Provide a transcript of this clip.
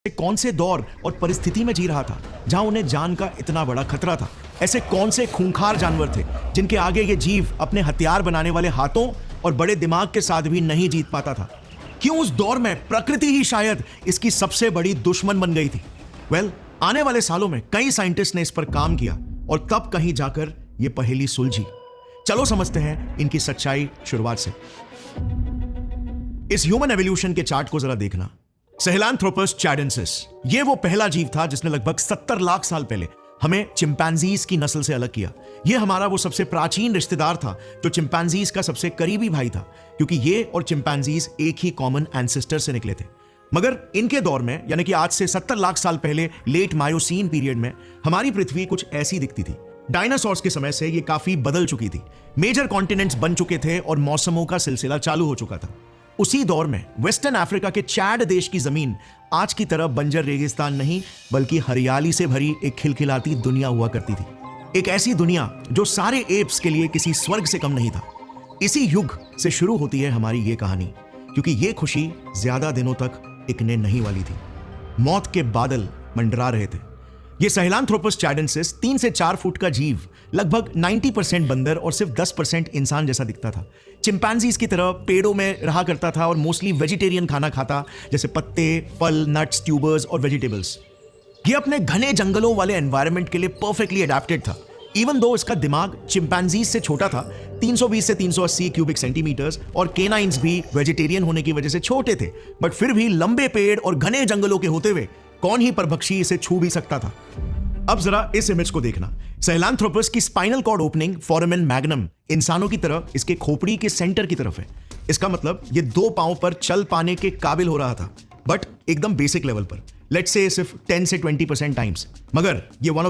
कौन से दौर और परिस्थिति में जी रहा था जहां उन्हें जान का इतना बड़ा खतरा था। ऐसे कौन से खूंखार जानवर थे जिनके आगे ये जीव अपने हथियार बनाने वाले हाथों और बड़े दिमाग के साथ भी नहीं जीत पाता था। क्यों उस दौर में प्रकृति ही शायद इसकी सबसे बड़ी दुश्मन बन गई थी। आने वाले सालों में कई साइंटिस्ट ने इस पर काम किया और तब कहीं जाकर यह पहेली सुलझी। चलो समझते हैं इनकी सच्चाई शुरुआत से। इस ह्यूमन एवोल्यूशन के चार्ट को जरा देखना। सहेलांथ्रोपस चैडेंसिस ये वो पहला जीव था जिसने लगभग 70 लाख साल पहले हमें चिंपैंजीज की नस्ल से अलग किया। यह हमारा वो सबसे प्राचीन रिश्तेदार था जो चिंपैंजीज का सबसे करीबी भाई था, क्योंकि ये और चिंपैंजीज एक ही कॉमन एंसेस्टर से निकले थे। मगर इनके दौर में, यानी कि आज से 70 लाख साल पहले लेट मायोसीन पीरियड में, हमारी पृथ्वी कुछ ऐसी दिखती थी। डायनासोर्स के समय से ये काफी बदल चुकी थी। मेजर कॉन्टिनेंट्स बन चुके थे और मौसमों का सिलसिला चालू हो चुका था। उसी दौर में वेस्टर्न अफ्रीका के चैड देश की जमीन आज की तरह बंजर रेगिस्तान नहीं बल्कि हरियाली से भरी एक खिलखिलाती दुनिया हुआ करती थी। एक ऐसी दुनिया जो सारे एप्स के लिए किसी स्वर्ग से कम नहीं था। इसी युग से शुरू होती है हमारी ये कहानी, क्योंकि ये खुशी ज्यादा दिनों तक टिकने नहीं वाली थी। मौत के बादल मंडरा रहे थे। ये सहेलांथ्रोपस चैडेंसिस 3 से 4 फुट का जीव लगभग 90% बंदर और सिर्फ 10% इंसान जैसा दिखता था। चिंपैंजीज की तरह पेड़ों में रहा करता था और मोस्टली वेजिटेरियन खाना खाता, जैसे पत्ते, फल, नट्स, ट्यूबर्स और वेजिटेबल्स। ये अपने घने जंगलों वाले एनवायरनमेंट के लिए परफेक्टली एडेप्टेड था। इवन दो इसका दिमाग चिंपैंजीज से छोटा था, 320 से 380 क्यूबिक सेंटीमीटर्स, और केनाइंस भी वेजिटेरियन होने की वजह से छोटे थे, बट फिर भी लंबे पेड़ और घने जंगलों के होते हुए कौन ही परभक्षी इसे छू भी सकता था। अब जरा इस इमेज को देखना। सहेलांथ्रोपस की spinal cord opening foramen magnum इंसानों की तरह इसके खोपड़ी के सेंटर की तरफ है। इसका मतलब ये 2 पांव पर चल पाने के काबिल हो रहा था, बट एकदम बेसिक लेवल पर, लेट्स से सिर्फ 10 से 20% टाइम्स। मगर ये वन ऑफ